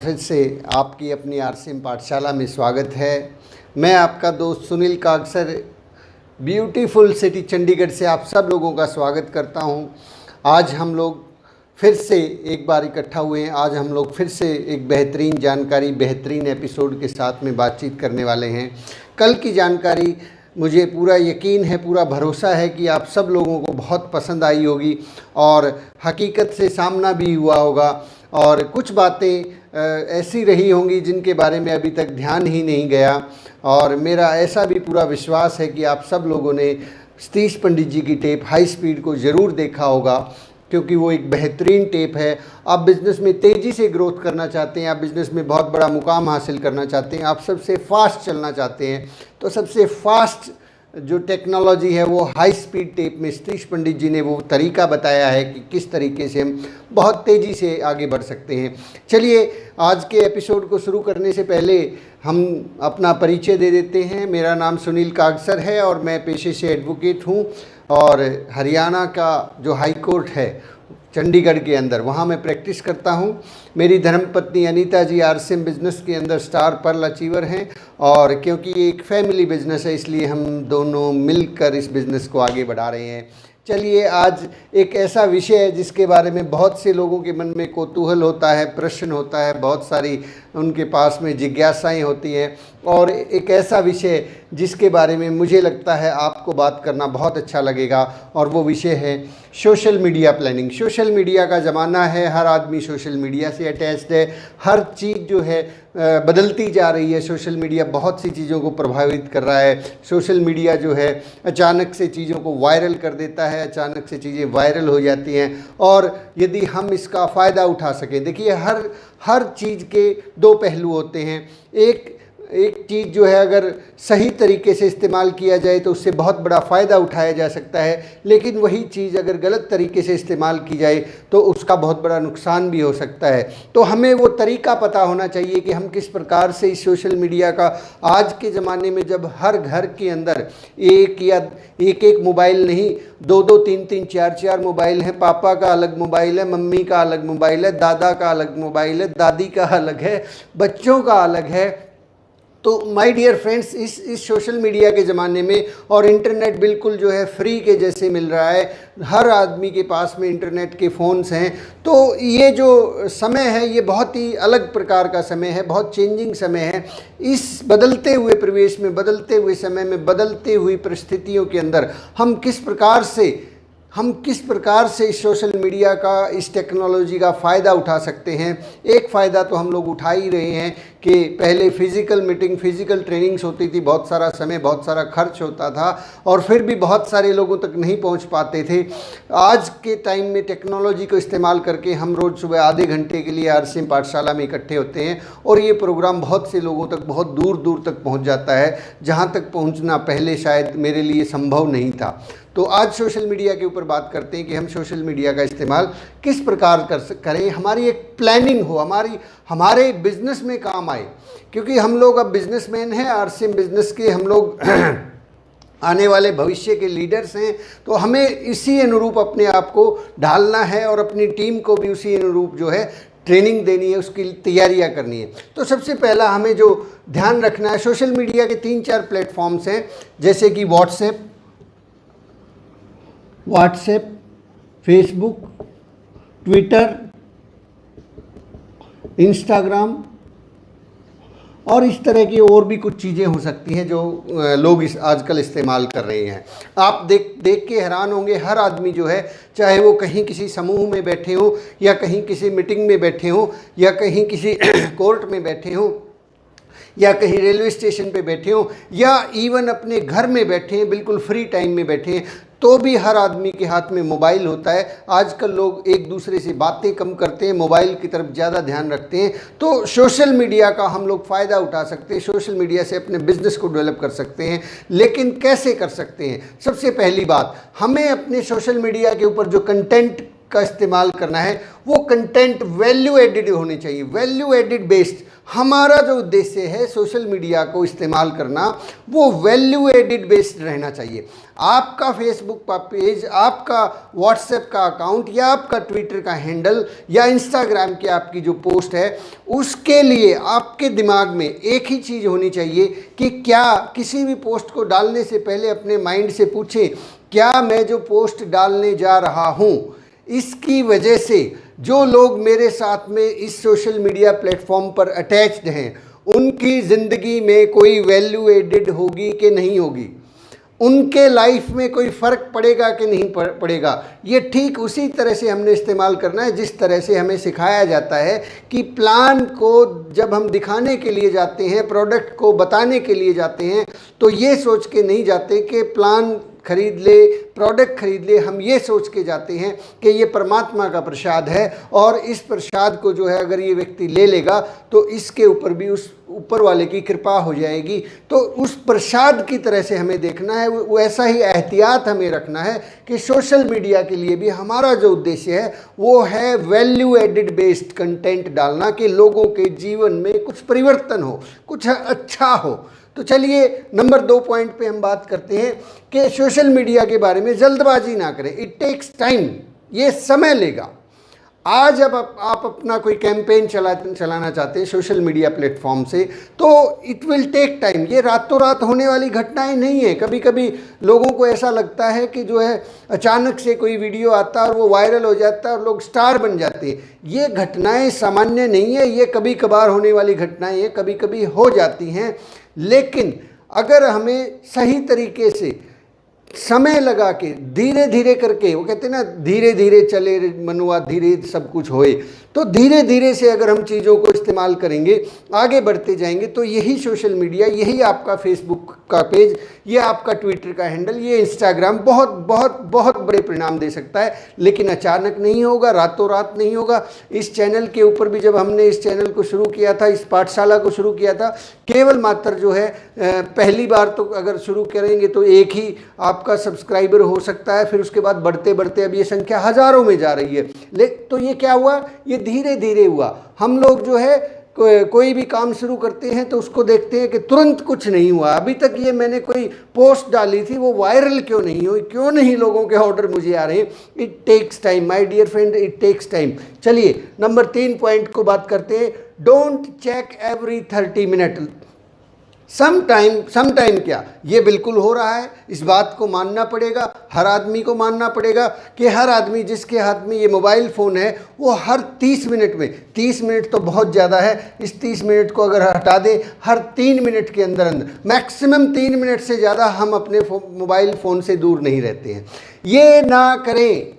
फिर से आपकी अपनी आरसीएम पाठशाला में स्वागत है। मैं आपका दोस्त सुनील कागसर ब्यूटीफुल सिटी चंडीगढ़ से आप सब लोगों का स्वागत करता हूं। आज हम लोग फिर से एक बार इकट्ठा हुए हैं। आज हम लोग फिर से एक बेहतरीन जानकारी, बेहतरीन एपिसोड के साथ में बातचीत करने वाले हैं। कल की जानकारी मुझे पूरा यकीन है, पूरा भरोसा है कि आप सब लोगों को बहुत पसंद आई होगी और हकीकत से सामना भी हुआ होगा और कुछ बातें ऐसी रही होंगी जिनके बारे में अभी तक ध्यान ही नहीं गया। और मेरा ऐसा भी पूरा विश्वास है कि आप सब लोगों ने सतीश पंडित जी की टेप हाई स्पीड को ज़रूर देखा होगा, क्योंकि वो एक बेहतरीन टेप है। आप बिज़नेस में तेज़ी से ग्रोथ करना चाहते हैं, आप बिज़नेस में बहुत बड़ा मुकाम हासिल करना चाहते हैं, आप सबसे फास्ट चलना चाहते हैं, तो सबसे फास्ट जो टेक्नोलॉजी है वो हाई स्पीड टेप में सतीश पंडित जी ने वो तरीका बताया है कि किस तरीके से हम बहुत तेज़ी से आगे बढ़ सकते हैं। चलिए, आज के एपिसोड को शुरू करने से पहले हम अपना परिचय दे देते हैं। मेरा नाम सुनील कागसर है और मैं पेशे से एडवोकेट हूँ और हरियाणा का जो हाई कोर्ट है चंडीगढ़ के अंदर, वहाँ मैं प्रैक्टिस करता हूँ। मेरी धर्मपत्नी अनीता जी आरसीएम बिज़नेस के अंदर स्टार पर्ल अचीवर हैं और क्योंकि ये एक फैमिली बिज़नेस है इसलिए हम दोनों मिलकर इस बिज़नेस को आगे बढ़ा रहे हैं। चलिए, आज एक ऐसा विषय है जिसके बारे में बहुत से लोगों के मन में कौतूहल होता है, प्रश्न होता है, बहुत सारी उनके पास में जिज्ञासाएं होती हैं और एक ऐसा विषय जिसके बारे में मुझे लगता है आपको बात करना बहुत अच्छा लगेगा और वो विषय है social media planning. Social media का ज़माना है, हर आदमी सोशल मीडिया से अटैच्ड है, हर चीज़ जो है बदलती जा रही है। सोशल मीडिया बहुत सी चीज़ों को प्रभावित कर रहा है। सोशल मीडिया जो है अचानक से चीज़ों को वायरल कर देता है, अचानक से चीज़ें वायरल हो जाती हैं और यदि हम इसका फ़ायदा उठा सकें, देखिए हर चीज़ के दो पहलू होते हैं। एक चीज़ जो है अगर सही तरीके से इस्तेमाल किया जाए तो उससे बहुत बड़ा फ़ायदा उठाया जा सकता है, लेकिन वही चीज़ अगर गलत तरीके से इस्तेमाल की जाए तो उसका बहुत बड़ा नुकसान भी हो सकता है। तो हमें वो तरीका पता होना चाहिए कि हम किस प्रकार से इस सोशल मीडिया का, आज के ज़माने में जब हर घर के अंदर एक मोबाइल नहीं, दो तीन चार मोबाइल हैं, पापा का अलग मोबाइल है, मम्मी का अलग मोबाइल है, दादा का अलग मोबाइल है, दादी का अलग है, बच्चों का अलग है। तो माय डियर फ्रेंड्स, इस सोशल मीडिया के ज़माने में और इंटरनेट बिल्कुल जो है फ्री के जैसे मिल रहा है, हर आदमी के पास में इंटरनेट के फ़ोन्स हैं। तो ये जो समय है ये बहुत ही अलग प्रकार का समय है, बहुत चेंजिंग समय है। इस बदलते हुए परिवेश में, बदलते हुए समय में, बदलते हुई परिस्थितियों के अंदर हम किस प्रकार से इस सोशल मीडिया का, इस टेक्नोलॉजी का फ़ायदा उठा सकते हैं। एक फ़ायदा तो हम लोग उठा ही रहे हैं कि पहले फ़िज़िकल मीटिंग, फ़िज़िकल ट्रेनिंग्स होती थी, बहुत सारा समय, बहुत सारा खर्च होता था और फिर भी बहुत सारे लोगों तक नहीं पहुंच पाते थे। आज के टाइम में टेक्नोलॉजी को इस्तेमाल करके हम रोज़ सुबह आधे घंटे के लिए आरसीएम पाठशाला में इकट्ठे होते हैं और ये प्रोग्राम बहुत से लोगों तक, बहुत दूर दूर तक पहुँच जाता है, जहाँ तक पहुँचना पहले शायद मेरे लिए संभव नहीं था। तो आज सोशल मीडिया के ऊपर बात करते हैं कि हम सोशल मीडिया का इस्तेमाल किस प्रकार करें, हमारी एक प्लानिंग हो, हमारे बिजनेस में काम आए। क्योंकि हम लोग अब बिजनेसमैन हैं, आरसीएम बिजनेस के हम लोग आने वाले भविष्य के लीडर्स हैं, तो हमें इसी अनुरूप अपने आप को ढालना है और अपनी टीम को भी उसी अनुरूप जो है ट्रेनिंग देनी है, उसकी तैयारियां करनी है। तो सबसे पहला हमें जो ध्यान रखना है, सोशल मीडिया के 3-4 प्लेटफॉर्म्स हैं, जैसे कि व्हाट्सएप, फेसबुक, ट्विटर, इंस्टाग्राम और इस तरह की और भी कुछ चीज़ें हो सकती हैं जो लोग आजकल इस्तेमाल कर रहे हैं। आप देख के हैरान होंगे, हर आदमी जो है, चाहे वो कहीं किसी समूह में बैठे हो या कहीं किसी मीटिंग में बैठे हो या कहीं किसी कोर्ट में बैठे हो या कहीं रेलवे स्टेशन पे बैठे हो या इवन अपने घर में बैठे हैं, बिल्कुल फ्री टाइम में बैठे हैं, तो भी हर आदमी के हाथ में मोबाइल होता है। आजकल लोग एक दूसरे से बातें कम करते हैं, मोबाइल की तरफ ज़्यादा ध्यान रखते हैं। तो सोशल मीडिया का हम लोग फ़ायदा उठा सकते हैं, सोशल मीडिया से अपने बिज़नेस को डेवलप कर सकते हैं। लेकिन कैसे कर सकते हैं? सबसे पहली बात, हमें अपने सोशल मीडिया के ऊपर जो कंटेंट का इस्तेमाल करना है वो कंटेंट वैल्यू एडिड होने चाहिए, वैल्यू एडिड बेस्ड। हमारा जो उद्देश्य है सोशल मीडिया को इस्तेमाल करना वो वैल्यू एडिड बेस्ड रहना चाहिए। आपका फेसबुक का पेज, आपका व्हाट्सएप का अकाउंट या आपका ट्विटर का हैंडल या इंस्टाग्राम की आपकी जो पोस्ट है, उसके लिए आपके दिमाग में एक ही चीज़ होनी चाहिए कि क्या किसी भी पोस्ट को डालने से पहले अपने माइंड से पूछें, क्या मैं जो पोस्ट डालने जा रहा हूँ इसकी वजह से जो लोग मेरे साथ में इस सोशल मीडिया प्लेटफॉर्म पर अटैच्ड हैं उनकी ज़िंदगी में कोई वैल्यू एडिड होगी कि नहीं होगी, उनके लाइफ में कोई फ़र्क पड़ेगा कि नहीं पड़ेगा। ये ठीक उसी तरह से हमने इस्तेमाल करना है जिस तरह से हमें सिखाया जाता है कि प्लान को जब हम दिखाने के लिए जाते हैं, प्रोडक्ट को बताने के लिए जाते हैं, तो ये सोच के नहीं जाते कि प्लान खरीद ले, प्रोडक्ट खरीद ले। हम ये सोच के जाते हैं कि ये परमात्मा का प्रसाद है और इस प्रसाद को जो है अगर ये व्यक्ति ले लेगा तो इसके ऊपर भी उस ऊपर वाले की कृपा हो जाएगी। तो उस प्रसाद की तरह से हमें देखना है, वैसा ही एहतियात हमें रखना है कि सोशल मीडिया के लिए भी हमारा जो उद्देश्य है वो है वैल्यू एडिड बेस्ड कंटेंट डालना, कि लोगों के जीवन में कुछ परिवर्तन हो, कुछ अच्छा हो। तो चलिए नंबर 2 पॉइंट पे हम बात करते हैं कि सोशल मीडिया के बारे में जल्दबाजी ना करें। इट टेक्स टाइम, ये समय लेगा। आज अब आप अपना कोई कैंपेन चलाना चाहते हैं सोशल मीडिया प्लेटफॉर्म से, तो इट विल टेक टाइम। ये रातों रात होने वाली घटनाएं नहीं है। कभी कभी लोगों को ऐसा लगता है कि जो है अचानक से कोई वीडियो आता है और वो वायरल हो जाता है और लोग स्टार बन जाते हैं। ये घटनाएं सामान्य नहीं है, ये कभी कभार होने वाली घटनाएं हैं, कभी कभी हो जाती हैं। लेकिन अगर हमें सही तरीके से समय लगा के धीरे धीरे करके, वो कहते हैं ना धीरे धीरे चले मनुआ धीरे सब कुछ होए, तो धीरे धीरे से अगर हम चीज़ों को इस्तेमाल करेंगे, आगे बढ़ते जाएंगे, तो यही सोशल मीडिया, यही आपका फेसबुक का पेज, ये आपका ट्विटर का हैंडल, ये इंस्टाग्राम बहुत बहुत बहुत बड़े परिणाम दे सकता है। लेकिन अचानक नहीं होगा, रातों रात नहीं होगा। इस चैनल के ऊपर भी जब हमने इस चैनल को शुरू किया था, इस पाठशाला को शुरू किया था, केवल मात्र जो है पहली बार तो अगर शुरू करेंगे तो एक ही आपका सब्सक्राइबर हो सकता है, फिर उसके बाद बढ़ते बढ़ते अब ये संख्या हज़ारों में जा रही है। तो ये क्या हुआ, ये धीरे धीरे हुआ। हम लोग जो है कोई भी काम शुरू करते हैं तो उसको देखते हैं कि तुरंत कुछ नहीं हुआ, अभी तक ये मैंने कोई पोस्ट डाली थी वो वायरल क्यों नहीं हुई, क्यों नहीं लोगों के ऑर्डर मुझे आ रहे हैं। It takes time my dear friend, it takes time. चलिए नंबर 3 पॉइंट को बात करते हैं। Don't check every 30 minute. Some time क्या, ये बिल्कुल हो रहा है। इस बात को मानना पड़ेगा, हर आदमी को मानना पड़ेगा कि हर आदमी जिसके हाथ में ये मोबाइल फ़ोन है वो हर 30 मिनट में, 30 मिनट तो बहुत ज़्यादा है, इस 30 मिनट को अगर हटा दें, हर 3 मिनट के अंदर मैक्सिमम 3 मिनट से ज़्यादा हम अपने मोबाइल फ़ोन से दूर नहीं रहते हैं। ये ना करें।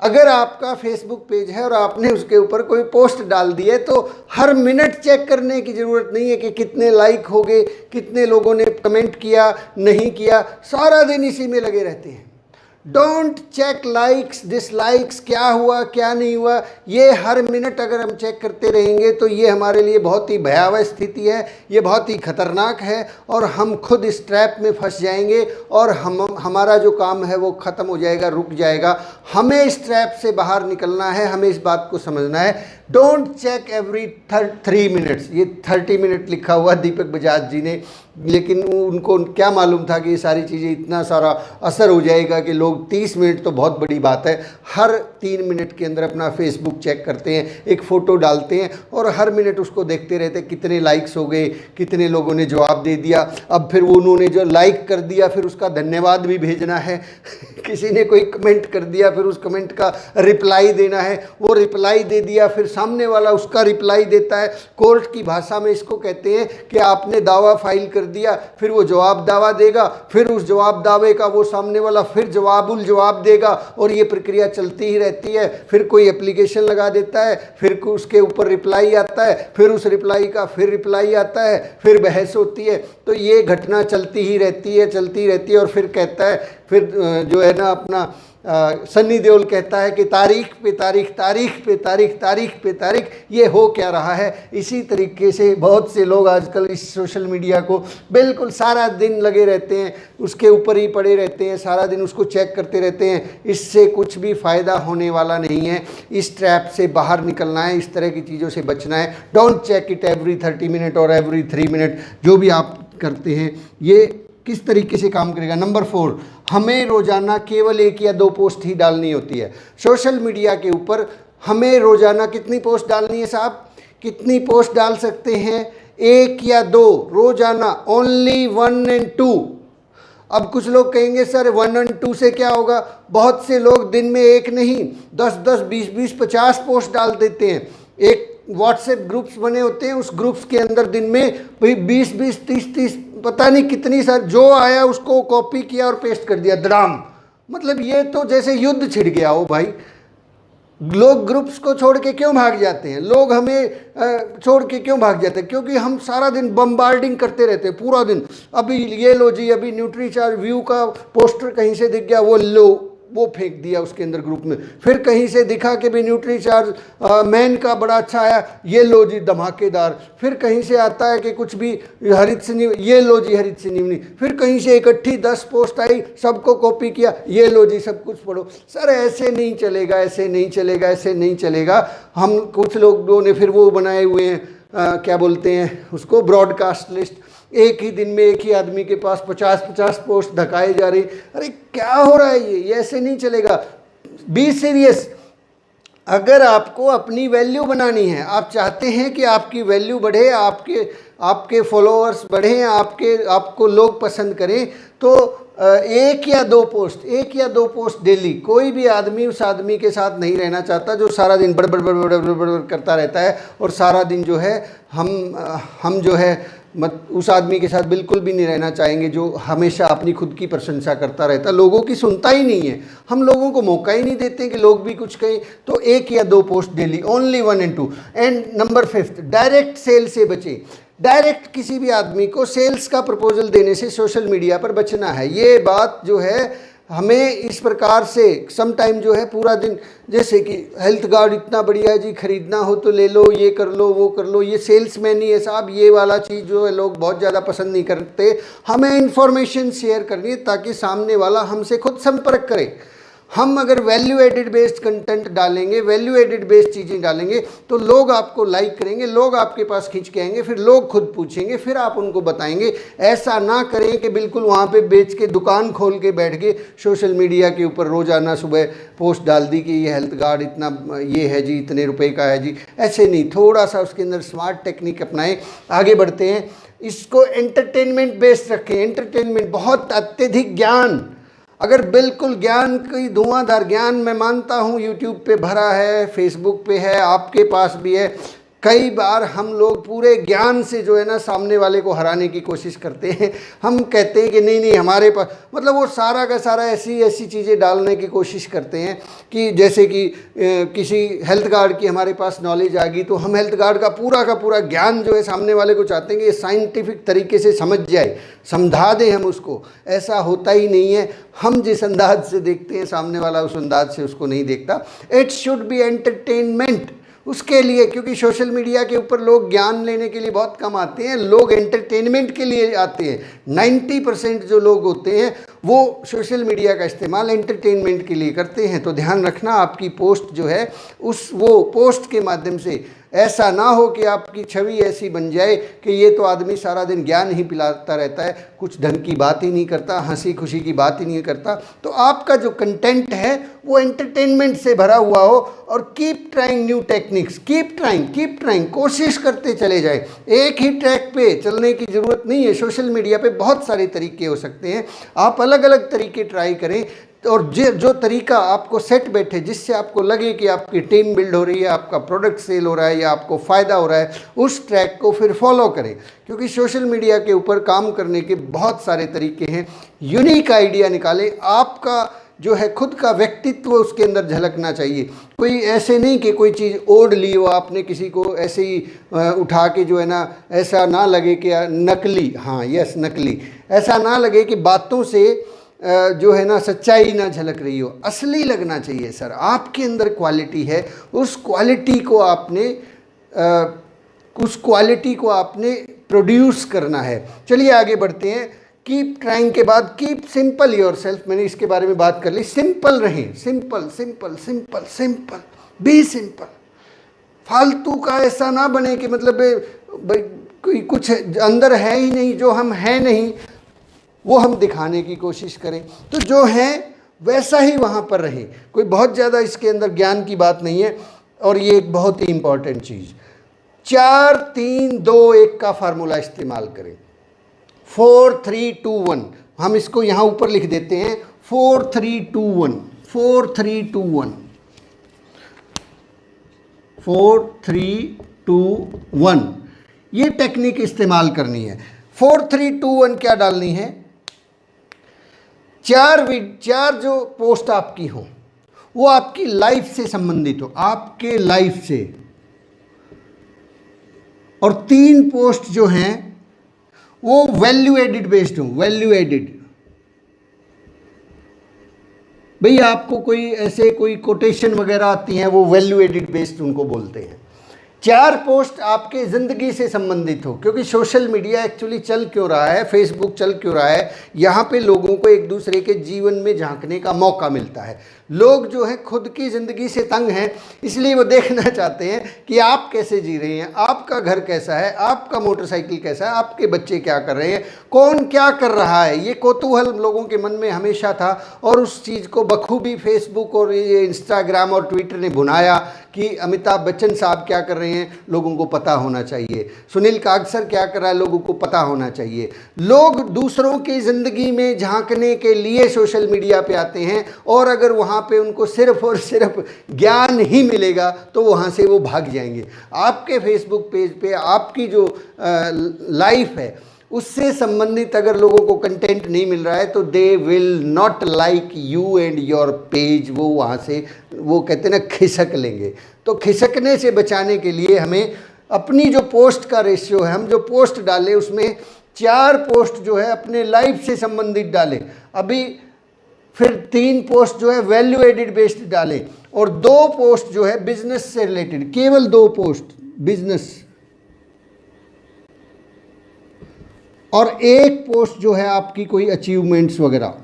अगर आपका फेसबुक पेज है और आपने उसके ऊपर कोई पोस्ट डाल दी है तो हर मिनट चेक करने की ज़रूरत नहीं है कि कितने लाइक हो गए, कितने लोगों ने कमेंट किया, नहीं किया। सारा दिन इसी में लगे रहते हैं। डोंट चेक लाइक्स डिसलाइक्स, क्या हुआ क्या नहीं हुआ, ये हर मिनट अगर हम चेक करते रहेंगे तो ये हमारे लिए बहुत ही भयावह स्थिति है, ये बहुत ही खतरनाक है और हम खुद इस ट्रैप में फंस जाएंगे और हमारा जो काम है वो ख़त्म हो जाएगा, रुक जाएगा। हमें इस ट्रैप से बाहर निकलना है, हमें इस बात को समझना है। Don't check every 3 minutes. ये 30 मिनट लिखा हुआ दीपक बजाज जी ने, लेकिन उनको क्या मालूम था कि ये सारी चीज़ें इतना सारा असर हो जाएगा कि लोग 30 मिनट तो बहुत बड़ी बात है। हर 3 मिनट के अंदर अपना फेसबुक चेक करते हैं, एक फ़ोटो डालते हैं और हर मिनट उसको देखते रहते हैं, कितने लाइक्स हो गए, कितने लोगों ने जवाब दे दिया। अब फिर वो उन्होंने जो लाइक कर दिया फिर उसका धन्यवाद भी भेजना है किसी ने कोई कमेंट कर दिया फिर उस कमेंट का रिप्लाई देना है, वो रिप्लाई दे दिया फिर सामने वाला उसका रिप्लाई देता है। कोर्ट की भाषा में इसको कहते हैं कि आपने दावा फाइल कर दिया, फिर वो जवाब दावा देगा, फिर उस जवाब दावे का वो सामने वाला फिर जवाबुल जवाब देगा और ये प्रक्रिया चलती ही रहती है। फिर कोई एप्लीकेशन लगा देता है, फिर उसके ऊपर रिप्लाई आता है, फिर उस रिप्लाई का फिर रिप्लाई आता है, फिर बहस होती है। तो ये घटना चलती ही रहती है, चलती रहती है और फिर कहता है, फिर जो है ना अपना सन्नी देओल कहता है कि तारीख पे तारीख, तारीख पे तारीख, तारीख पे तारीख, ये हो क्या रहा है। इसी तरीके से बहुत से लोग आजकल इस सोशल मीडिया को बिल्कुल सारा दिन लगे रहते हैं, उसके ऊपर ही पड़े रहते हैं, सारा दिन उसको चेक करते रहते हैं। इससे कुछ भी फ़ायदा होने वाला नहीं है। इस ट्रैप से बाहर निकलना है, इस तरह की चीज़ों से बचना है। Don't check it every 30 minute और एवरी 3 मिनट। जो भी आप करते हैं ये किस तरीके से काम करेगा। नंबर 4, हमें रोज़ाना केवल 1 या 2 पोस्ट ही डालनी होती है सोशल मीडिया के ऊपर। हमें रोज़ाना कितनी पोस्ट डालनी है साहब? कितनी पोस्ट डाल सकते हैं? 1 या 2 रोज़ाना, ओनली 1 and 2। अब कुछ लोग कहेंगे सर 1 and 2 से क्या होगा? बहुत से लोग दिन में 1 नहीं 10-10, 20-20, 50 पोस्ट डाल देते हैं। एक व्हाट्सएप ग्रुप्स बने होते हैं, उस ग्रुप्स के अंदर दिन में भाई 20-20, 30-30 पता नहीं कितनी सर, जो आया उसको कॉपी किया और पेस्ट कर दिया धड़ाम। मतलब ये तो जैसे युद्ध छिड़ गया हो भाई। लोग ग्रुप्स को छोड़ के क्यों भाग जाते हैं? लोग हमें छोड़ के क्यों भाग जाते हैं? क्योंकि हम सारा दिन बम्बार्डिंग करते रहते हैं पूरा दिन। अभी ये लो जी, अभी न्यूट्रीचार्ज व्यू का पोस्टर कहीं से दिख गया, वो लो, वो फेंक दिया उसके अंदर ग्रुप में। फिर कहीं से दिखा कि भी न्यूट्रीचार्ज मैन का बड़ा अच्छा आया, ये लो जी धमाकेदार। फिर कहीं से आता है कि कुछ भी हरित से नहीं, ये लो जी हरित से नहीं। फिर कहीं से इकट्ठी 10 पोस्ट आई, सबको कॉपी किया, ये लो जी सब कुछ पढ़ो। सर ऐसे नहीं चलेगा, ऐसे नहीं चलेगा, ऐसे नहीं चलेगा। हम कुछ लोगों ने फिर वो बनाए हुए हैं, क्या बोलते हैं उसको, ब्रॉडकास्ट लिस्ट। एक ही दिन में एक ही आदमी के पास 50-50 पोस्ट धकाए जा रही। अरे क्या हो रहा है ये ऐसे नहीं चलेगा। Be serious. अगर आपको अपनी वैल्यू बनानी है, आप चाहते हैं कि आपकी वैल्यू बढ़े, आपके फॉलोअर्स बढ़ें, आपको लोग पसंद करें, तो 1 या 2 पोस्ट डेली। कोई भी आदमी उस आदमी के साथ नहीं रहना चाहता जो सारा दिन बड़ बड़ करता रहता है। और सारा दिन जो है हम जो है उस आदमी के साथ बिल्कुल भी नहीं रहना चाहेंगे जो हमेशा अपनी खुद की प्रशंसा करता रहता, लोगों की सुनता ही नहीं है। हम लोगों को मौका ही नहीं देते कि लोग भी कुछ कहें। तो 1 या 2 post daily, only 1 and 2। And number 5, direct sell से बचें। डायरेक्ट किसी भी आदमी को सेल्स का प्रपोजल देने से सोशल मीडिया पर बचना है। ये बात जो है हमें इस प्रकार से सम टाइम जो है पूरा दिन, जैसे कि हेल्थ गार्ड इतना बढ़िया है जी, खरीदना हो तो ले लो, ये कर लो, वो कर लो। ये सेल्समैन ही है साहब, ये वाला चीज़ जो है लोग बहुत ज़्यादा पसंद नहीं करते। हमें इन्फॉर्मेशन शेयर करनी है ताकि सामने वाला हमसे खुद संपर्क करे। हम अगर वैल्यू एडिड बेस्ड कंटेंट डालेंगे, वैल्यू एडिड बेस्ड चीज़ें डालेंगे, तो लोग आपको लाइक करेंगे, लोग आपके पास खींच के आएंगे, फिर लोग खुद पूछेंगे, फिर आप उनको बताएंगे। ऐसा ना करें कि बिल्कुल वहाँ पे बेच के दुकान खोल के बैठ गए, सोशल मीडिया के ऊपर रोज़ाना सुबह पोस्ट डाल दी कि ये हेल्थ गार्ड इतना ये है जी, इतने रुपए का है जी। ऐसे नहीं, थोड़ा सा उसके अंदर स्मार्ट टेक्निक अपनाएं। आगे बढ़ते हैं। इसको एंटरटेनमेंट बेस्ड रखें। एंटरटेनमेंट, बहुत अत्यधिक ज्ञान, अगर बिल्कुल ज्ञान की धुआंधार ज्ञान, मैं मानता हूँ यूट्यूब पे भरा है, फेसबुक पे है, आपके पास भी है। कई बार हम लोग पूरे ज्ञान से जो है ना सामने वाले को हराने की कोशिश करते हैं। हम कहते हैं कि नहीं नहीं हमारे पास, मतलब वो सारा का सारा ऐसी चीज़ें डालने की कोशिश करते हैं कि जैसे कि किसी हेल्थ गार्ड की हमारे पास नॉलेज आ गई तो हम हेल्थ गार्ड का पूरा ज्ञान जो है सामने वाले को चाहते हैं कि ये साइंटिफिक तरीके से समझ जाए, समझा दें हम उसको। ऐसा होता ही नहीं है। हम जिस अंदाज से देखते हैं सामने वाला उस अंदाज से उसको नहीं देखता। इट शुड बी एंटरटेनमेंट उसके लिए, क्योंकि सोशल मीडिया के ऊपर लोग ज्ञान लेने के लिए बहुत कम आते हैं, लोग एंटरटेनमेंट के लिए आते हैं। 90% जो लोग होते हैं वो सोशल मीडिया का इस्तेमाल एंटरटेनमेंट के लिए करते हैं। तो ध्यान रखना, आपकी पोस्ट जो है वो पोस्ट के माध्यम से ऐसा ना हो कि आपकी छवि ऐसी बन जाए कि ये तो आदमी सारा दिन ज्ञान ही पिलाता रहता है, कुछ ढंग की बात ही नहीं करता, हंसी खुशी की बात ही नहीं करता। तो आपका जो कंटेंट है वो एंटरटेनमेंट से भरा हुआ हो। और keep trying new techniques, keep trying, कोशिश करते चले जाए। एक ही ट्रैक पे चलने की ज़रूरत नहीं है। सोशल मीडिया पे बहुत सारे तरीके हो सकते हैं, आप अलग अलग तरीके ट्राई करें। और जो तरीका आपको सेट बैठे, जिससे आपको लगे कि आपकी टीम बिल्ड हो रही है, आपका प्रोडक्ट सेल हो रहा है या आपको फ़ायदा हो रहा है, उस ट्रैक को फिर फॉलो करें। क्योंकि सोशल मीडिया के ऊपर काम करने के बहुत सारे तरीके हैं। यूनिक आइडिया निकालें। आपका जो है खुद का व्यक्तित्व उसके अंदर झलकना चाहिए। कोई ऐसे नहीं कि कोई चीज़ ओढ़ ली हो आपने, किसी को ऐसे ही उठा के जो है ना, ऐसा ना लगे कि नकली, हाँ यस नकली, ऐसा ना लगे कि बातों से जो है ना सच्चाई ना झलक रही हो, असली लगना चाहिए सर। आपके अंदर क्वालिटी है, उस क्वालिटी को आपने प्रोड्यूस करना है। चलिए आगे बढ़ते हैं। कीप ट्राइंग के बाद कीप सिंपल योरसेल्फ, मैंने इसके बारे में बात कर ली। सिंपल रहें, simple simple simple simple, be simple. फालतू का ऐसा ना बने कि मतलब भाई कोई कुछ अंदर है ही नहीं, जो हम हैं नहीं वो हम दिखाने की कोशिश करें। तो जो है वैसा ही वहाँ पर रहे, कोई बहुत ज़्यादा इसके अंदर ज्ञान की बात नहीं है। और ये एक बहुत ही इम्पॉर्टेंट चीज़, 4 3 2 1 का फार्मूला इस्तेमाल करें। 4 3 2 1, हम इसको यहाँ ऊपर लिख देते हैं 4 3 2 1, 4 3 2 1, 4 3 2 1, ये टेक्निक इस्तेमाल करनी है। 4 3 2 1 क्या डालनी है? चार जो पोस्ट आपकी हो वो आपकी लाइफ से संबंधित हो, आपके लाइफ से, और 3 पोस्ट जो हैं वो वैल्यू एडिड बेस्ड हो। वैल्यू एडिड, भाई आपको कोई ऐसे कोई कोटेशन वगैरह आती हैं, वो वैल्यू एडिड बेस्ड उनको बोलते हैं। 4 पोस्ट आपके ज़िंदगी से संबंधित हो, क्योंकि सोशल मीडिया एक्चुअली चल क्यों रहा है, फेसबुक चल क्यों रहा है, यहाँ पे लोगों को एक दूसरे के जीवन में झांकने का मौका मिलता है। लोग जो हैं खुद की ज़िंदगी से तंग हैं, इसलिए वो देखना चाहते हैं कि आप कैसे जी रहे हैं, आपका घर कैसा है, आपका मोटरसाइकिल कैसा है, आपके बच्चे क्या कर रहे हैं, कौन क्या कर रहा है। ये कौतूहल लोगों के मन में हमेशा था, और उस चीज़ को बखूबी फेसबुक और ये इंस्टाग्राम और ट्विटर ने भुनाया कि अमिताभ बच्चन साहब क्या कर रहे हैं, लोगों को पता होना चाहिए। सुनील कागसर क्या कर रहा है, लोगों को पता होना चाहिए। लोग दूसरों की ज़िंदगी में झांकने के लिए सोशल मीडिया पे आते हैं, और अगर वहाँ पे उनको सिर्फ और सिर्फ ज्ञान ही मिलेगा तो वहाँ से वो भाग जाएंगे। आपके फेसबुक पेज पे आपकी जो लाइफ है उससे संबंधित अगर लोगों को कंटेंट नहीं मिल रहा है तो they will not like you and your page. वो वहाँ से, वो कहते हैं ना, खिसक लेंगे। तो खिसकने से बचाने के लिए हमें अपनी जो पोस्ट का रेशियो है, हम जो पोस्ट डालें उसमें 4 पोस्ट जो है अपने लाइफ से संबंधित डालें, अभी फिर 3 पोस्ट जो है वैल्यू एडिड बेस्ड डालें, और 2 पोस्ट जो है बिजनेस से रिलेटेड, केवल 2 पोस्ट बिजनेस, और 1 पोस्ट जो है आपकी कोई अचीवमेंट्स वगैरह,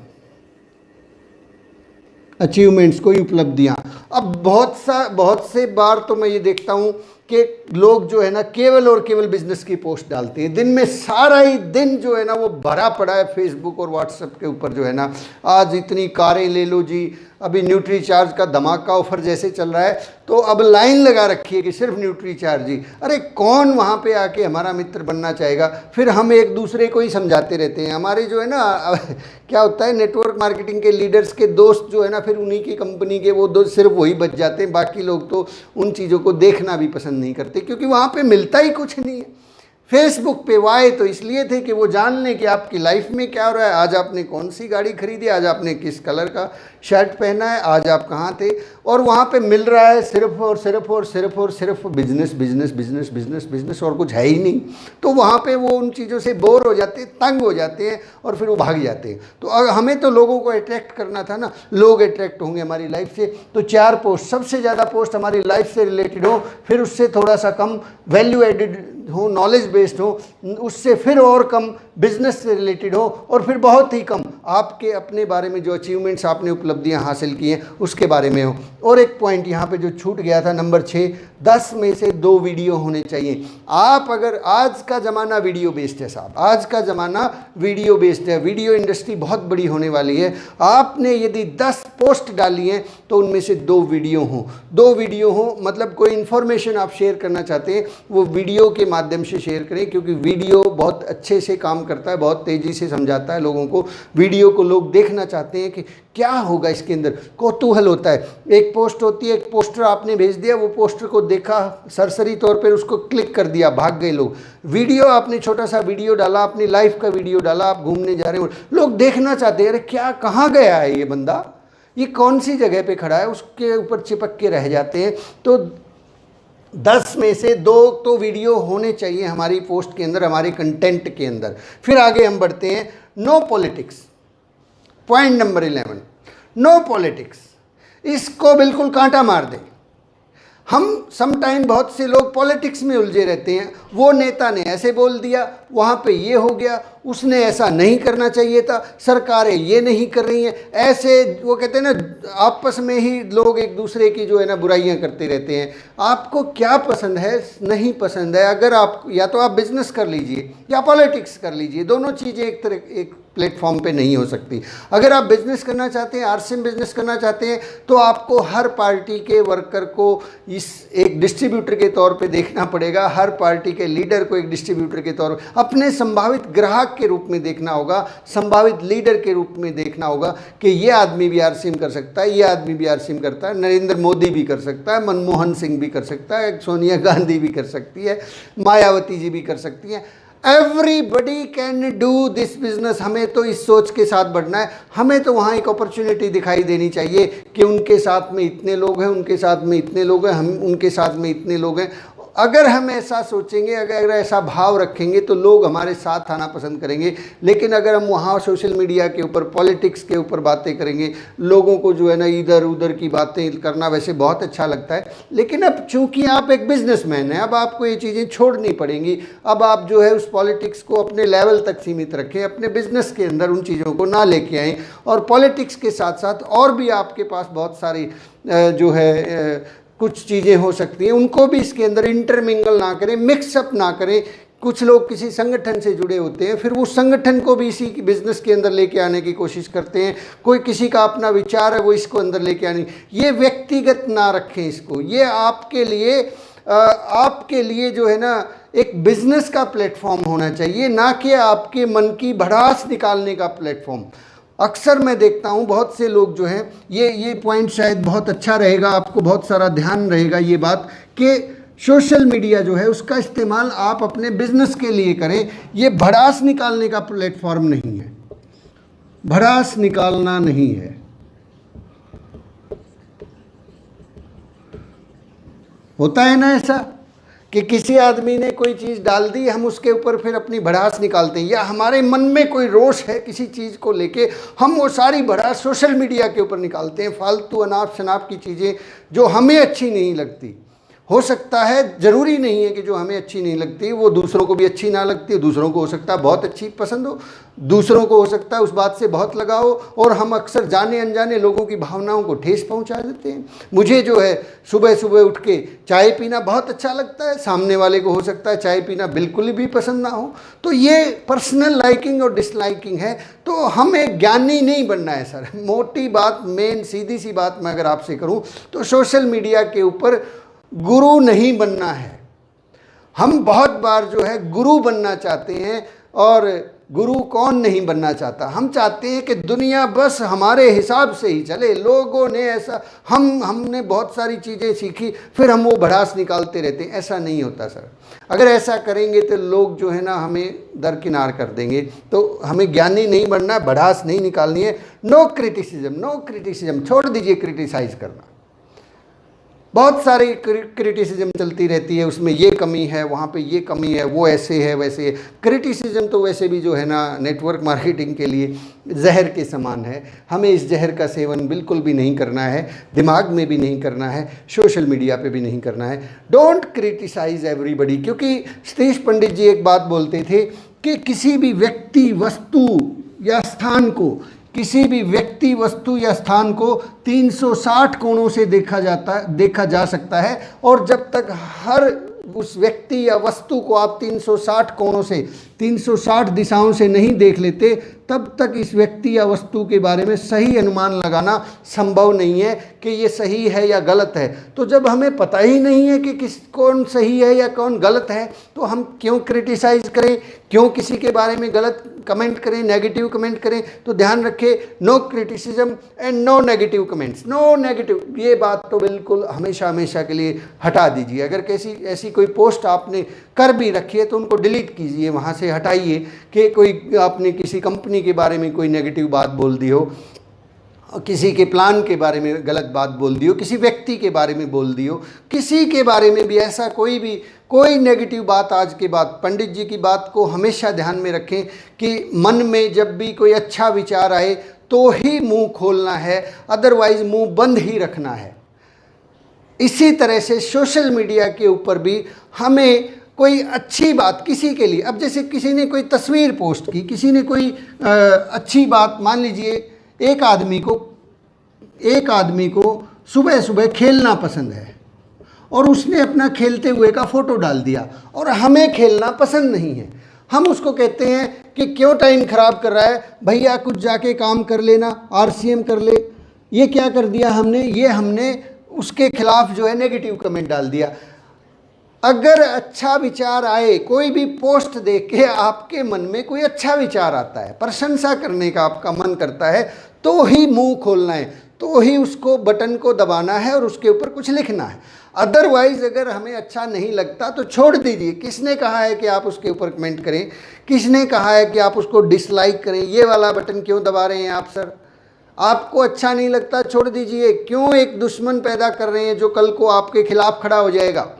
अचीवमेंट्स, कोई उपलब्धियां। अब बहुत से बार तो मैं ये देखता हूँ कि लोग जो है ना केवल और केवल बिजनेस की पोस्ट डालते हैं। दिन में सारा ही दिन जो है ना वो भरा पड़ा है फेसबुक और व्हाट्सएप के ऊपर, जो है ना आज इतनी कारें ले लो जी, अभी न्यूट्री चार्ज का धमाका ऑफर जैसे चल रहा है तो अब लाइन लगा रखी है कि सिर्फ न्यूट्री चार्ज जी। अरे कौन वहाँ पे आके हमारा मित्र बनना चाहेगा? फिर हम एक दूसरे को ही समझाते रहते हैं। हमारे जो है ना क्या होता है, नेटवर्क मार्केटिंग के लीडर्स के दोस्त जो है ना, फिर उन्हीं की कंपनी के वो दोस्त सिर्फ वही बच जाते हैं। बाकी लोग तो उन चीज़ों को देखना भी पसंद नहीं करते, क्योंकि वहाँ पे मिलता ही कुछ नहीं है। फेसबुक पे वाए तो इसलिए थे कि वो जान लें कि आपकी लाइफ में क्या हो रहा है, आज आपने कौन सी गाड़ी खरीदी, आज आपने किस कलर का शर्ट पहना है, आज आप कहाँ थे। और वहाँ पे मिल रहा है सिर्फ और सिर्फ और सिर्फ और सिर्फ business business business business business, और कुछ है ही नहीं। तो वहाँ पे वो उन चीज़ों से बोर हो जाते हैं, तंग हो जाते हैं, और फिर वो भाग जाते हैं। तो हमें तो लोगों को अट्रैक्ट करना था ना, लोग अट्रैक्ट होंगे हमारी लाइफ से। तो 4 पोस्ट, सबसे ज़्यादा पोस्ट हमारी लाइफ से रिलेटेड हो, फिर उससे थोड़ा सा कम वैल्यू एडिड हो, नॉलेज बेस्ड हो, उससे फिर और कम बिजनेस से रिलेटेड हो, और फिर बहुत ही कम आपके अपने बारे में जो अचीवमेंट्स आपने उपलब्धियां हासिल की हैं उसके बारे में हो। और एक पॉइंट यहाँ पे जो छूट गया था, नंबर 6, 10 में से 2 वीडियो होने चाहिए। आप अगर, आज का ज़माना वीडियो बेस्ड है साहब, आज का ज़माना वीडियो बेस्ड है, वीडियो इंडस्ट्री बहुत बड़ी होने वाली है। आपने यदि 10 पोस्ट डाली हैं तो उनमें से 2 वीडियो हों। 2 वीडियो हों मतलब कोई इन्फॉर्मेशन आप शेयर करना चाहते हैं वो वीडियो के माध्यम से शेयर करें, क्योंकि वीडियो बहुत अच्छे से काम करता है, बहुत तेज़ी से समझाता है लोगों को। वीडियो को लोग देखना चाहते हैं कि क्या होगा इसके अंदर, कौतूहल होता है। एक पोस्ट होती है, एक पोस्टर आपने भेज दिया, वो पोस्टर को देखा सरसरी तौर पर, उसको क्लिक कर दिया, भाग गए लोग। वीडियो आपने छोटा सा वीडियो डाला, अपनी लाइफ का वीडियो डाला, आप घूमने जा रहे हो, लोग देखना चाहते हैं, अरे क्या, कहाँ गया है ये बंदा, ये कौन सी जगह पे खड़ा है, उसके ऊपर चिपक के रह जाते हैं। तो 10 में से 2 तो वीडियो होने चाहिए हमारी पोस्ट के अंदर, हमारे कंटेंट के अंदर। फिर आगे हम बढ़ते हैं, no politics. Point number 11, no politics. इसको बिल्कुल कांटा मार दें। हम समटाइम बहुत से लोग पॉलिटिक्स में उलझे रहते हैं। वो नेता ने ऐसे बोल दिया, वहाँ पे ये हो गया, उसने ऐसा नहीं करना चाहिए था, सरकारें ये नहीं कर रही हैं, ऐसे वो कहते हैं ना, आपस में ही लोग एक दूसरे की जो है ना बुराइयां करते रहते हैं। आपको क्या पसंद है, नहीं पसंद है, अगर आप या तो आप बिजनेस कर लीजिए या पॉलिटिक्स कर लीजिए, दोनों चीज़ें एक प्लेटफॉर्म पे नहीं हो सकती। अगर आप बिजनेस करना चाहते हैं, आरसीएम बिजनेस करना चाहते हैं, तो आपको हर पार्टी के वर्कर को इस एक डिस्ट्रीब्यूटर के तौर पे देखना पड़ेगा, हर पार्टी के लीडर को एक डिस्ट्रीब्यूटर के तौर पर अपने संभावित ग्राहक के रूप में देखना होगा, संभावित लीडर के रूप में देखना होगा कि ये आदमी भी आरसीएम कर सकता है, ये आदमी भी आरसीएम करता है, नरेंद्र मोदी भी कर सकता है, मनमोहन सिंह भी कर सकता है, सोनिया गांधी भी कर सकती है, मायावती जी भी कर सकती हैं। Everybody can do this business. हमें तो इस सोच के साथ बढ़ना है। हमें तो वहाँ एक अपॉर्चुनिटी दिखाई देनी चाहिए कि उनके साथ में इतने लोग हैं, उनके साथ में इतने लोग हैं, हम उनके साथ में इतने लोग हैं। अगर हम ऐसा सोचेंगे, अगर ऐसा भाव रखेंगे, तो लोग हमारे साथ आना पसंद करेंगे। लेकिन अगर हम वहाँ सोशल मीडिया के ऊपर, पॉलिटिक्स के ऊपर बातें करेंगे, लोगों को जो है ना इधर उधर की बातें करना वैसे बहुत अच्छा लगता है, लेकिन अब चूंकि आप एक बिजनेसमैन हैं, अब आपको ये चीज़ें छोड़नी पड़ेंगी। अब आप जो है उस पॉलिटिक्स को अपने लेवल तक सीमित रखें, अपने बिजनेस के अंदर उन चीज़ों को ना लेके आएँ। और पॉलिटिक्स के साथ साथ और भी आपके पास बहुत सारी जो है कुछ चीज़ें हो सकती हैं, उनको भी इसके अंदर इंटरमिंगल ना करें, मिक्सअप ना करें। कुछ लोग किसी संगठन से जुड़े होते हैं, फिर वो संगठन को भी इसी बिजनेस के अंदर लेके आने की कोशिश करते हैं। कोई किसी का अपना विचार है, वो इसको अंदर लेके आने, ये व्यक्तिगत ना रखें इसको। ये आपके लिए जो है ना एक बिजनेस का प्लेटफॉर्म होना चाहिए, ना कि आपके मन की भड़ास निकालने का प्लेटफॉर्म। अक्सर मैं देखता हूँ बहुत से लोग जो हैं, ये पॉइंट शायद बहुत अच्छा रहेगा, आपको बहुत सारा ध्यान रहेगा ये बात, कि सोशल मीडिया जो है उसका इस्तेमाल आप अपने बिजनेस के लिए करें। ये भड़ास निकालने का प्लेटफॉर्म नहीं है, भड़ास निकालना नहीं है। होता है ना ऐसा कि किसी आदमी ने कोई चीज़ डाल दी, हम उसके ऊपर फिर अपनी भड़ास निकालते हैं, या हमारे मन में कोई रोष है किसी चीज़ को लेके, हम वो सारी भड़ास सोशल मीडिया के ऊपर निकालते हैं। फालतू अनाप शनाप की चीज़ें जो हमें अच्छी नहीं लगती, हो सकता है, ज़रूरी नहीं है कि जो हमें अच्छी नहीं लगती वो दूसरों को भी अच्छी ना लगती है। दूसरों को हो सकता है बहुत अच्छी पसंद हो, दूसरों को हो सकता है उस बात से बहुत लगाव हो, और हम अक्सर जाने अनजाने लोगों की भावनाओं को ठेस पहुंचा देते हैं। मुझे जो है सुबह सुबह उठ के चाय पीना बहुत अच्छा लगता है, सामने वाले को हो सकता है चाय पीना बिल्कुल भी पसंद ना हो। तो ये पर्सनल लाइकिंग और डिसलाइकिंग है। तो हमें ज्ञानी नहीं बनना है सर। मोटी बात, मेन सीधी सी बात मैं अगर आपसे करूँ तो सोशल मीडिया के ऊपर गुरु नहीं बनना है। हम बहुत बार जो है गुरु बनना चाहते हैं, और गुरु कौन नहीं बनना चाहता। हम चाहते हैं कि दुनिया बस हमारे हिसाब से ही चले। लोगों ने ऐसा, हमने बहुत सारी चीज़ें सीखी, फिर हम वो भड़ास निकालते रहते हैं। ऐसा नहीं होता सर। अगर ऐसा करेंगे तो लोग जो है ना हमें दरकिनार कर देंगे। तो हमें ज्ञानी नहीं बनना, भड़ास नहीं निकालनी है। नो क्रिटिसिज्म, नो क्रिटिसिज्म, छोड़ दीजिए क्रिटिसाइज करना। बहुत सारी क्रिटिसिज्म चलती रहती है, उसमें ये कमी है, वहाँ पे ये कमी है, वो ऐसे है वैसे है। क्रिटिसिज्म तो वैसे भी जो है ना नेटवर्क मार्केटिंग के लिए जहर के समान है। हमें इस जहर का सेवन बिल्कुल भी नहीं करना है, दिमाग में भी नहीं करना है, सोशल मीडिया पे भी नहीं करना है। Don't criticize everybody. क्योंकि सतीश पंडित जी एक बात बोलते थे कि किसी भी व्यक्ति, वस्तु या स्थान को, किसी भी व्यक्ति, वस्तु या स्थान को 360 कोणों से देखा जा सकता है। और जब तक हर उस व्यक्ति या वस्तु को आप 360 कोणों से, 360 दिशाओं से नहीं देख लेते, तब तक इस व्यक्ति या वस्तु के बारे में सही अनुमान लगाना संभव नहीं है कि ये सही है या गलत है। तो जब हमें पता ही नहीं है कि कौन सही है या कौन गलत है, तो हम क्यों क्रिटिसाइज करें, क्यों किसी के बारे में गलत कमेंट करें, नेगेटिव कमेंट करें। तो ध्यान रखें, no criticism and no negative comments, no negative. ये बात तो बिल्कुल हमेशा हमेशा के लिए हटा दीजिए। अगर ऐसी कोई पोस्ट आपने कर भी रखी है तो उनको डिलीट कीजिए, वहाँ से हटाइए कि कोई आपने किसी कंपनी के बारे में कोई नेगेटिव बात बोल दी हो, किसी के प्लान के बारे में गलत बात बोल दी हो, किसी व्यक्ति के बारे में बोल दी हो, किसी के बारे में भी ऐसा कोई नेगेटिव बात आज के बाद। पंडित जी की बात को हमेशा ध्यान में रखें कि मन में जब भी कोई अच्छा विचार आए तो ही मुंह खोलना है, अदरवाइज मुंह बंद ही रखना है। इसी तरह से सोशल मीडिया के ऊपर भी हमें कोई अच्छी बात किसी के लिए, अब जैसे किसी ने कोई तस्वीर पोस्ट की, किसी ने कोई अच्छी बात, मान लीजिए एक आदमी को सुबह सुबह खेलना पसंद है और उसने अपना खेलते हुए का फ़ोटो डाल दिया और हमें खेलना पसंद नहीं है। हम उसको कहते हैं कि क्यों टाइम ख़राब कर रहा है भैया, कुछ जाके काम कर लेना, RCM कर ले। ये क्या कर दिया हमने, ये हमने उसके खिलाफ जो है नेगेटिव कमेंट डाल दिया। अगर अच्छा विचार आए, कोई भी पोस्ट देख के आपके मन में कोई अच्छा विचार आता है, प्रशंसा करने का आपका मन करता है, तो ही मुंह खोलना है, तो ही उसको बटन को दबाना है और उसके ऊपर कुछ लिखना है। अदरवाइज अगर हमें अच्छा नहीं लगता तो छोड़ दीजिए। किसने कहा है कि आप उसके ऊपर कमेंट करें, किसने कहा है कि आप उसको डिसलाइक करें? ये वाला बटन क्यों दबा रहे हैं आप सर? आपको अच्छा नहीं लगता, छोड़ दीजिए। क्यों एक दुश्मन पैदा कर रहे हैं जो कल को आपके खिलाफ खड़ा हो जाएगा?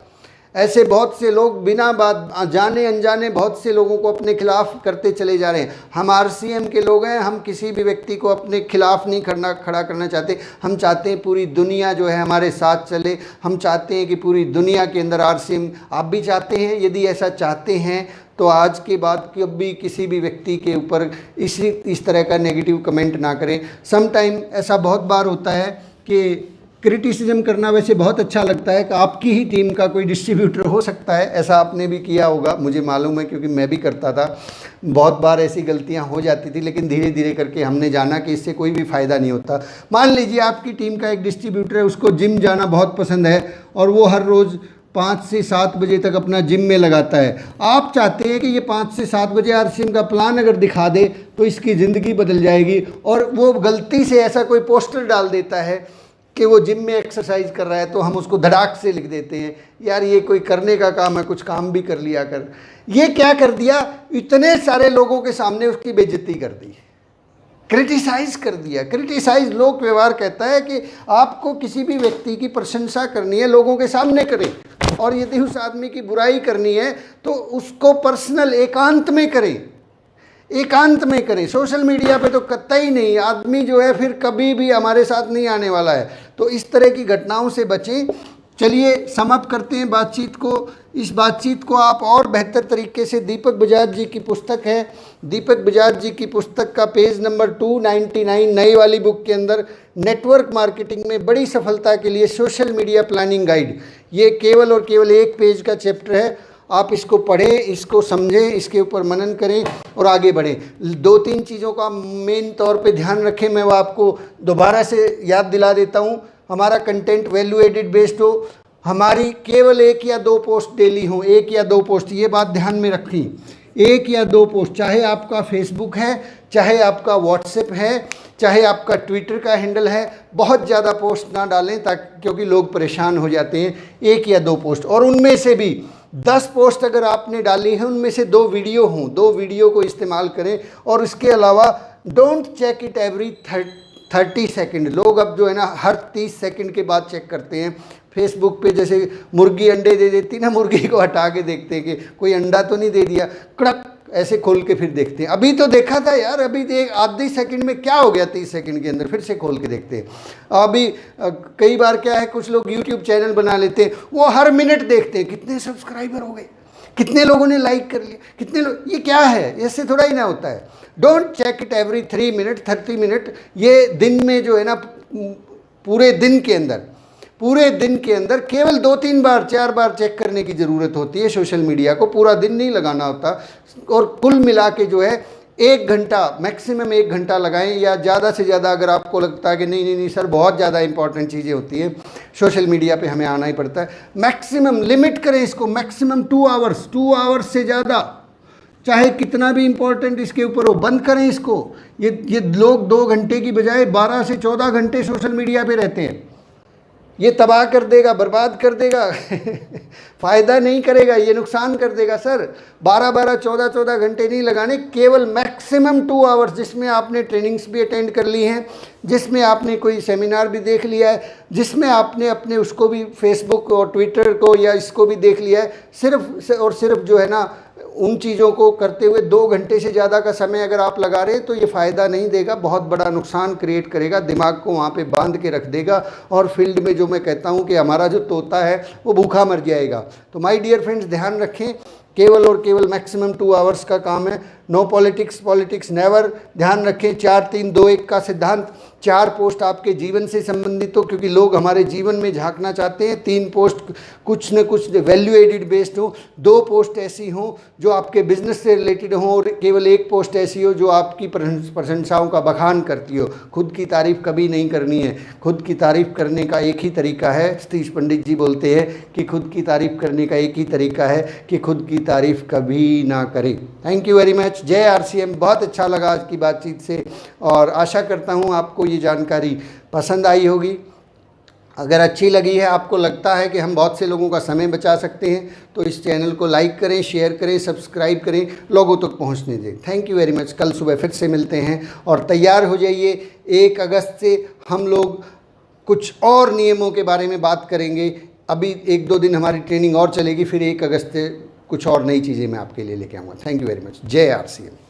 ऐसे बहुत से लोग बिना बात जाने अनजाने बहुत से लोगों को अपने खिलाफ करते चले जा रहे हैं। हम RCM के लोग हैं, हम किसी भी व्यक्ति को अपने खिलाफ नहीं खड़ा करना चाहते। हम चाहते हैं पूरी दुनिया जो है हमारे साथ चले। हम चाहते हैं कि पूरी दुनिया के अंदर RCM, आप भी चाहते हैं? यदि ऐसा चाहते हैं तो आज के बाद कभी किसी भी व्यक्ति के ऊपर इस तरह का नेगेटिव कमेंट ना करें। सम टाइम ऐसा बहुत बार होता है कि क्रिटिसिज्म करना वैसे बहुत अच्छा लगता है कि आपकी ही टीम का कोई डिस्ट्रीब्यूटर हो सकता है, ऐसा आपने भी किया होगा, मुझे मालूम है क्योंकि मैं भी करता था। बहुत बार ऐसी गलतियां हो जाती थी, लेकिन धीरे धीरे करके हमने जाना कि इससे कोई भी फ़ायदा नहीं होता। मान लीजिए आपकी टीम का एक डिस्ट्रीब्यूटर है, उसको जिम जाना बहुत पसंद है और वो हर रोज़ 5 से 7 बजे तक अपना जिम में लगाता है। आप चाहते हैं कि ये 5 से 7 बजे RCM का प्लान अगर दिखा दे तो इसकी ज़िंदगी बदल जाएगी, और वो गलती से ऐसा कोई पोस्टर डाल देता है कि वो जिम में एक्सरसाइज कर रहा है, तो हम उसको धड़ाक से लिख देते हैं, यार ये कोई करने का काम है, कुछ काम भी कर लिया कर। ये क्या कर दिया, इतने सारे लोगों के सामने उसकी बेइज्जती कर दी, क्रिटिसाइज कर दिया। क्रिटिसाइज लोक व्यवहार कहता है कि आपको किसी भी व्यक्ति की प्रशंसा करनी है, लोगों के सामने करें, और यदि उस आदमी की बुराई करनी है तो उसको पर्सनल एकांत में करें, एकांत में करें। सोशल मीडिया पे तो कतई नहीं, आदमी जो है फिर कभी भी हमारे साथ नहीं आने वाला है। तो इस तरह की घटनाओं से बचें। चलिए समाप्त करते हैं बातचीत को। इस बातचीत को आप और बेहतर तरीके से, दीपक बजाज जी की पुस्तक है, दीपक बजाज जी की पुस्तक का पेज नंबर 299 नई वाली बुक के अंदर नेटवर्क मार्केटिंग में बड़ी सफलता के लिए सोशल मीडिया प्लानिंग गाइड, ये केवल और केवल 1 पेज का चैप्टर है। आप इसको पढ़ें, इसको समझें, इसके ऊपर मनन करें और आगे बढ़ें। 2-3 चीज़ों का मेन तौर पे ध्यान रखें। मैं वो आपको दोबारा से याद दिला देता हूँ। हमारा कंटेंट वैल्यू एडिड बेस्ड हो, हमारी केवल 1 या 2 पोस्ट डेली हो, 1 या 2 पोस्ट, ये बात ध्यान में रखें। 1 या 2 पोस्ट, चाहे आपका फेसबुक है, चाहे आपका व्हाट्सएप है, चाहे आपका ट्विटर का हैंडल है, बहुत ज़्यादा पोस्ट ना डालें ताकि, क्योंकि लोग परेशान हो जाते हैं। 1 या 2 पोस्ट, और उनमें से भी 10 पोस्ट अगर आपने डाली है उनमें से 2 वीडियो हों, 2 वीडियो को इस्तेमाल करें। और इसके अलावा don't check it every 30 second. लोग अब जो है ना हर 30 सेकंड के बाद चेक करते हैं। फेसबुक पे जैसे मुर्गी अंडे दे देती ना, मुर्गी को हटा के देखते हैं कि कोई अंडा तो नहीं दे दिया, कड़क ऐसे खोल के फिर देखते हैं, अभी तो देखा था यार, अभी देख आधे सेकंड में क्या हो गया, 30 सेकंड के अंदर फिर से खोल के देखते हैं। अभी कई बार क्या है, कुछ लोग यूट्यूब चैनल बना लेते हैं, वो हर मिनट देखते हैं कितने सब्सक्राइबर हो गए, कितने लोगों ने लाइक कर लिया, कितने लोग, ये क्या है, ऐसे थोड़ा ही ना होता है। Don't check it every 3 minute 30 minute. ये दिन में जो है ना पूरे दिन के अंदर केवल 2-3 बार 4 बार चेक करने की ज़रूरत होती है। सोशल मीडिया को पूरा दिन नहीं लगाना होता। और कुल मिला के जो है 1 घंटा, मैक्सिमम 1 घंटा लगाएं, या ज़्यादा से ज़्यादा अगर आपको लगता है कि नहीं सर बहुत ज़्यादा इंपॉर्टेंट चीज़ें होती हैं सोशल मीडिया पे हमें आना ही पड़ता है, मैक्सिमम लिमिट करें इसको, मैक्सिमम 2 आवर्स से ज़्यादा, चाहे कितना भी इंपॉर्टेंट इसके ऊपर हो, बंद करें इसको। ये लोग 2 घंटे की बजाय 12 से 14 घंटे सोशल मीडिया पे रहते हैं। ये तबाह कर देगा, बर्बाद कर देगा फ़ायदा नहीं करेगा, ये नुकसान कर देगा सर। 12-12, 14-14 घंटे नहीं लगाने, केवल मैक्सिमम 2 आवर्स, जिसमें आपने ट्रेनिंग्स भी अटेंड कर ली हैं, जिसमें आपने कोई सेमिनार भी देख लिया है, जिसमें आपने अपने उसको भी फेसबुक और ट्विटर को या इसको भी देख लिया है, सिर्फ और सिर्फ जो है ना उन चीज़ों को करते हुए 2 घंटे से ज़्यादा का समय अगर आप लगा रहे हैं तो ये फ़ायदा नहीं देगा, बहुत बड़ा नुकसान क्रिएट करेगा, दिमाग को वहाँ पे बांध के रख देगा और फील्ड में जो मैं कहता हूँ कि हमारा जो तोता है वो भूखा मर जाएगा। तो माय डियर फ्रेंड्स, ध्यान रखें, केवल और केवल मैक्सिमम 2 आवर्स का काम है। No politics, politics never. ध्यान रखें 4-3-2-1 का सिद्धांत। 4 पोस्ट आपके जीवन से संबंधित हो, क्योंकि लोग हमारे जीवन में झांकना चाहते हैं। 3 पोस्ट कुछ न कुछ वैल्यू एडिड बेस्ड हो, 2 पोस्ट ऐसी हों जो आपके बिजनेस से रिलेटेड हों और केवल 1 पोस्ट ऐसी हो जो आपकी प्रशंसाओं का बखान करती हो। खुद की तारीफ़ कभी नहीं करनी है। खुद की तारीफ़ करने का एक ही तरीका है, सतीश पंडित जी बोलते हैं कि खुद की तारीफ़ करने का एक ही तरीका है कि खुद की तारीफ़ कभी ना करें। Thank you very much. जय आरसीएम। बहुत अच्छा लगा आज की बातचीत से और आशा करता हूँ आपको ये जानकारी पसंद आई होगी। अगर अच्छी लगी है, आपको लगता है कि हम बहुत से लोगों का समय बचा सकते हैं, तो इस चैनल को लाइक करें, शेयर करें, सब्सक्राइब करें, लोगों तक पहुंचने दें। Thank you very much. कल सुबह फिर से मिलते हैं और तैयार हो जाइए। 1 अगस्त से हम लोग कुछ और नियमों के बारे में बात करेंगे। अभी 1-2 दिन हमारी ट्रेनिंग और चलेगी, फिर 1 अगस्त से कुछ और नई चीज़ें मैं आपके लिए लेके आऊँगा। Thank you very much. जय आरसीएम।